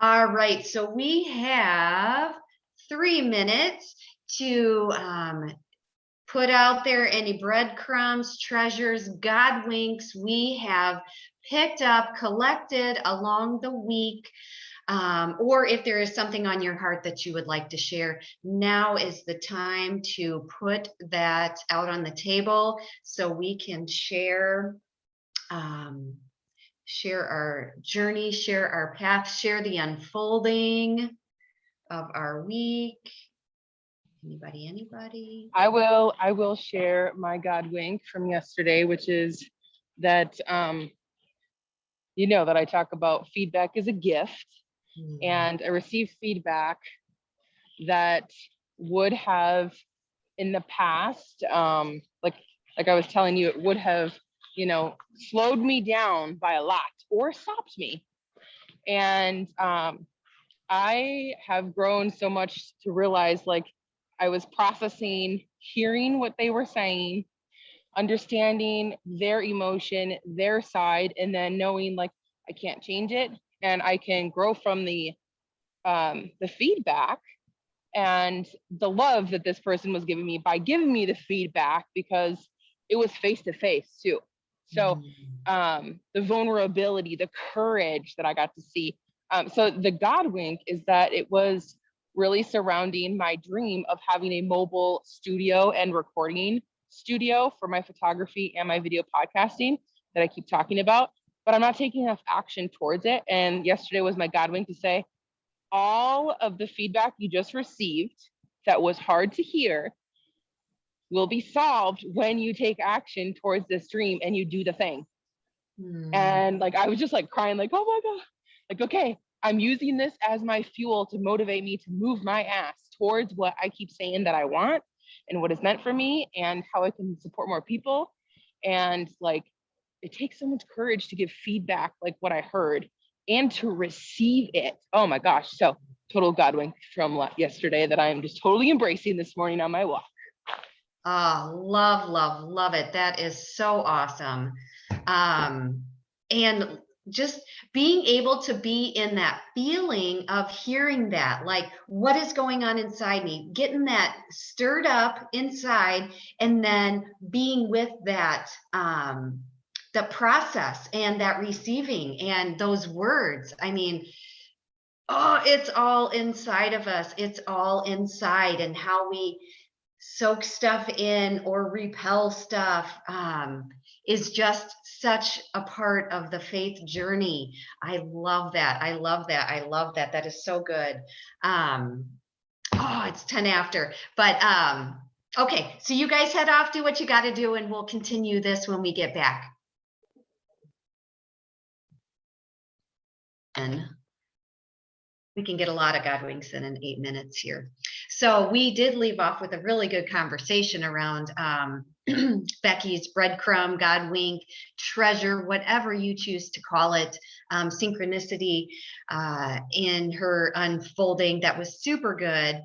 All right, so we have 3 minutes to put out there any breadcrumbs, treasures, God winks we have picked up, collected along the week. Or if there is something on your heart that you would like to share, now is the time to put that out on the table so we can um, share our journey, share our path, share the unfolding of our week. Anybody? I will share my God wink from yesterday, which is that that I talk about feedback is a gift, and I received feedback that would have in the past, like I was telling you, it would have, slowed me down by a lot or stopped me. And I have grown so much to realize, like, I was processing, hearing what they were saying, understanding their emotion, their side, and then knowing, like, I can't change it, and I can grow from the feedback and the love that this person was giving me by giving me the feedback, because it was face to face too. So the vulnerability, the courage that I got to see. So the God wink is that it was really surrounding my dream of having a mobile studio and recording studio for my photography and my video podcasting that I keep talking about, but I'm not taking enough action towards it. And yesterday was my God wink to say, all of the feedback you just received that was hard to hear will be solved when you take action towards this dream and you do the thing. And like, I was just like crying, like, oh my God, like, okay, I'm using this as my fuel to motivate me to move my ass towards what I keep saying that I want and what is meant for me and how I can support more people. And like, it takes so much courage to give feedback, like what I heard, and to receive it. Oh my gosh. So total God wink from yesterday that I am just totally embracing this morning on my walk. Oh, love, love, love it. That is so awesome. And just being able to be in that feeling of hearing that, like, what is going on inside me, getting that stirred up inside, and then being with that, the process and that receiving and those words. I mean, oh, it's all inside of us. It's all inside, and how we soak stuff in or repel stuff is just such a part of the faith journey. I love that. I love that. I love that. That is so good. Oh, it's 10 after, but okay. So you guys head off, do what you got to do, and we'll continue this when we get back. And we can get a lot of God winks in 8 minutes here. So we did leave off with a really good conversation around Becky's breadcrumb, God wink, treasure, whatever you choose to call it, synchronicity in her unfolding. That was super good.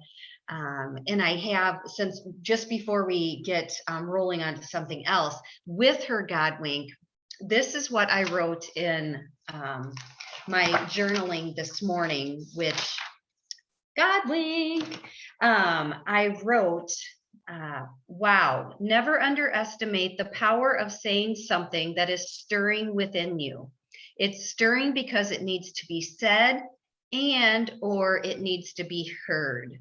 And I have, since just before we get rolling on to something else, with her God wink, this is what I wrote in my journaling this morning, which God wink. I wrote, wow, never underestimate the power of saying something that is stirring within you. It's stirring because it needs to be said or it needs to be heard.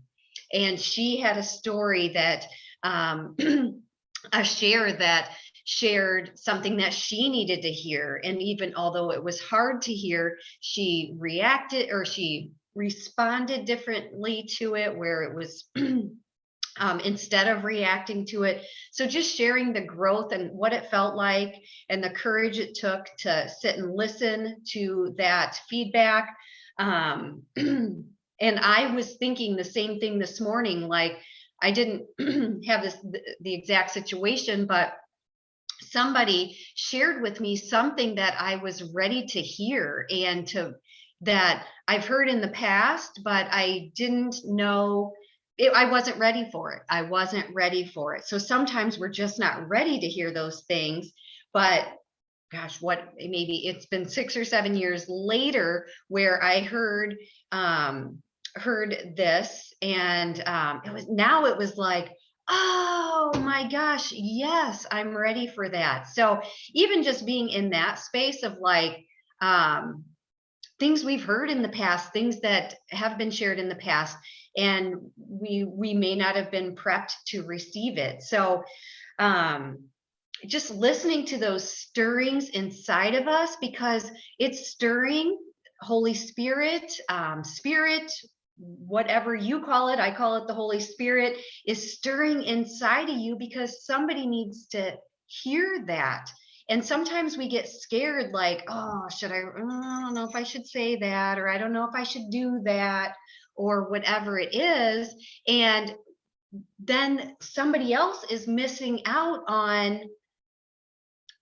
And she had a story that a share that shared something that she needed to hear. And even although it was hard to hear, she reacted, or she responded differently to it, where it was instead of reacting to it. So just sharing the growth and what it felt like and the courage it took to sit and listen to that feedback. And I was thinking the same thing this morning. Like, I didn't have the exact situation, but somebody shared with me something that I was ready to hear and that I've heard in the past, but I didn't know I wasn't ready for it. I wasn't ready for it. So sometimes we're just not ready to hear those things, but gosh, what, maybe it's been 6 or 7 years later where I heard this, and it was like, oh my gosh, yes, I'm ready for that. So even just being in that space of like, um things we've heard in the past, things that have been shared in the past, and we may not have been prepped to receive it. So um just listening to those stirrings inside of us, because it's stirring. Holy Spirit, spirit, whatever you call it, I call it the Holy Spirit, is stirring inside of you because somebody needs to hear that. And sometimes we get scared, like, oh, I don't know if I should say that, or I don't know if I should do that, or whatever it is. And then somebody else is missing out on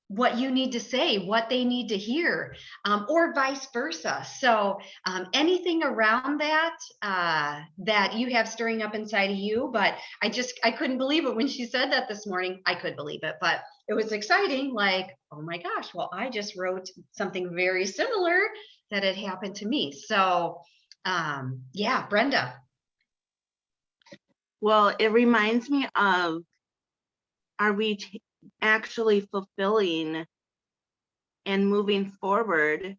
what you need to say, what they need to hear, or vice versa. So anything around that, that you have stirring up inside of you. But I couldn't believe it when she said that this morning. I could believe it, but it was exciting. Like, oh my gosh, well, I just wrote something very similar that had happened to me. So yeah, Brenda. Well, it reminds me of, are we actually fulfilling and moving forward,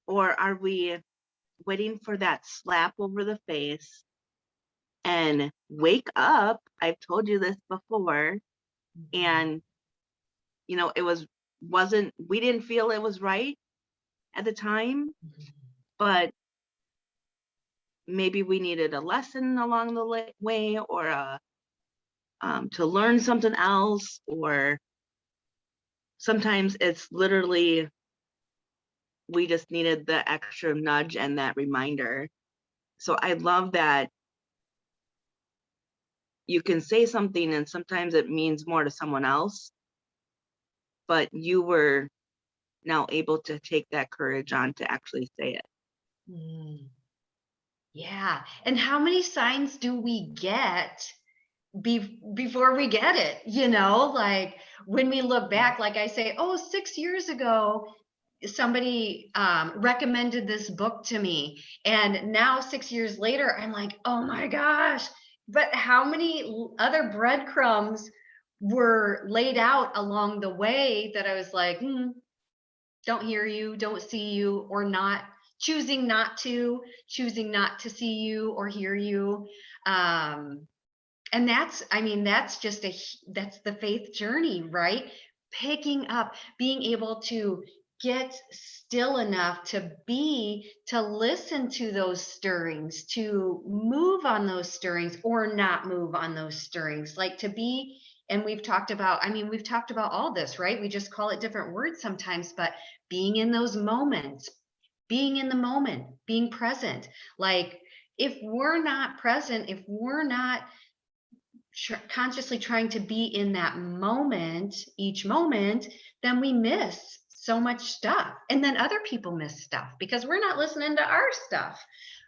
or are we waiting for that slap over the face and wake up? I've told you this before, and we didn't feel it was right at the time, but maybe we needed a lesson along the way, or to learn something else, or sometimes it's literally we just needed the extra nudge and that reminder. So I love that you can say something and sometimes it means more to someone else, but you were now able to take that courage on to actually say it. Mm. Yeah. And how many signs do we get before we get it? Like when we look back, like I say, oh, 6 years ago, somebody recommended this book to me. And now 6 years later, I'm like, oh my gosh. But how many other breadcrumbs were laid out along the way that I was like, don't hear you, don't see you, or not, choosing not to see you or hear you. And that's the faith journey, right? Picking up, being able to get still enough to listen to those stirrings, to move on those stirrings or not move on those stirrings, like to be. And we've talked about all this, right? We just call it different words sometimes, but being in those moments, being in the moment, being present. Like, if we're not present, if we're not consciously trying to be in that moment, each moment, then we miss so much stuff. And then other people miss stuff because we're not listening to our stuff.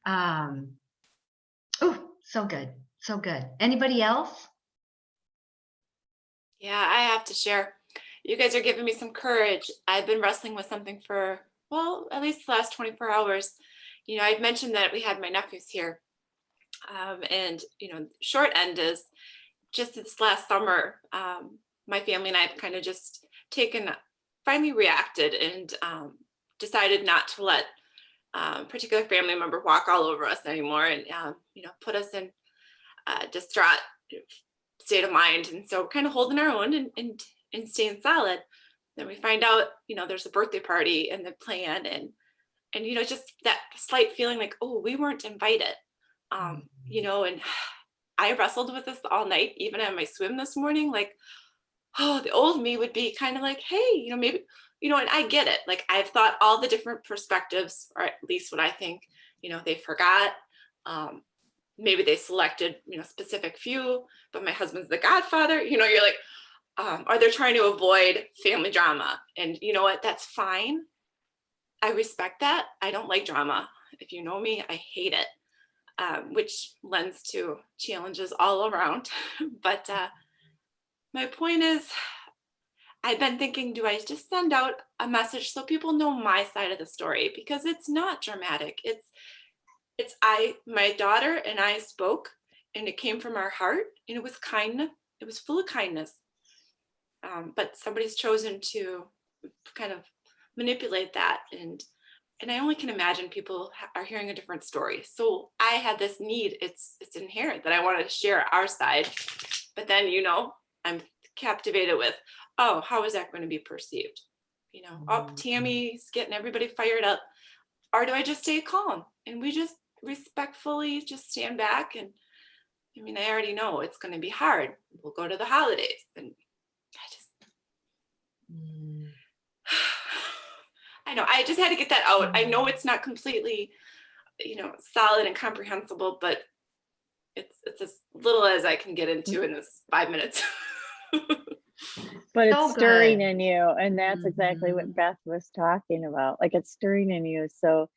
Oh, so good. So good. Anybody else? Yeah, I have to share. You guys are giving me some courage. I've been wrestling with something for, well, at least the last 24 hours. I'd mentioned that we had my nephews here. And, short end is just this last summer, my family and I have kind of just finally reacted and decided not to let a particular family member walk all over us anymore and, put us in a distraught state of mind. And so kind of holding our own and staying solid. Then we find out, there's a birthday party in the plan and just that slight feeling like, oh, we weren't invited, and I wrestled with this all night, even at my swim this morning. Like, oh, the old me would be kind of like, hey, maybe, and I get it. Like, I've thought all the different perspectives, or at least what I think, they forgot. Maybe they selected, specific few, but my husband's the godfather, you're like, are they trying to avoid family drama? And you know what? That's fine. I respect that. I don't like drama. If you know me, I hate it. Which lends to challenges all around. But my point is, I've been thinking, do I just send out a message so people know my side of the story? Because it's not dramatic. My daughter and I spoke, and it came from our heart, and it was kindness. It was full of kindness. But somebody's chosen to kind of manipulate that, and I only can imagine people are hearing a different story. So I had this need. It's inherent that I wanted to share our side, but then I'm captivated with, oh, how is that going to be perceived? Oh, Tammy's getting everybody fired up. Or do I just stay calm and we just respectfully just stand back? And I mean, I already know it's going to be hard. We'll go to the holidays, and I know I just had to get that out. I know it's not completely, solid and comprehensible, but it's as little as I can get into in this 5 minutes. But it's So stirring good. in you, and that's exactly what Beth was talking about. Like, it's stirring in you. So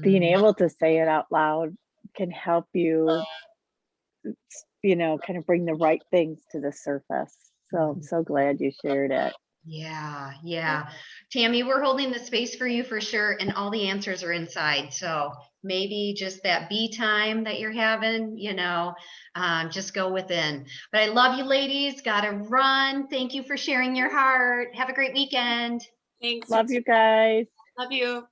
being Mhm. able to say it out loud can help you, kind of bring the right things to the surface. So I'm so glad you shared it. Yeah, yeah. Tammy, we're holding the space for you for sure, and all the answers are inside. So maybe just that be time that you're having, just go within. But I love you, ladies. Gotta run. Thank you for sharing your heart. Have a great weekend. Thanks. Love you guys. Love you.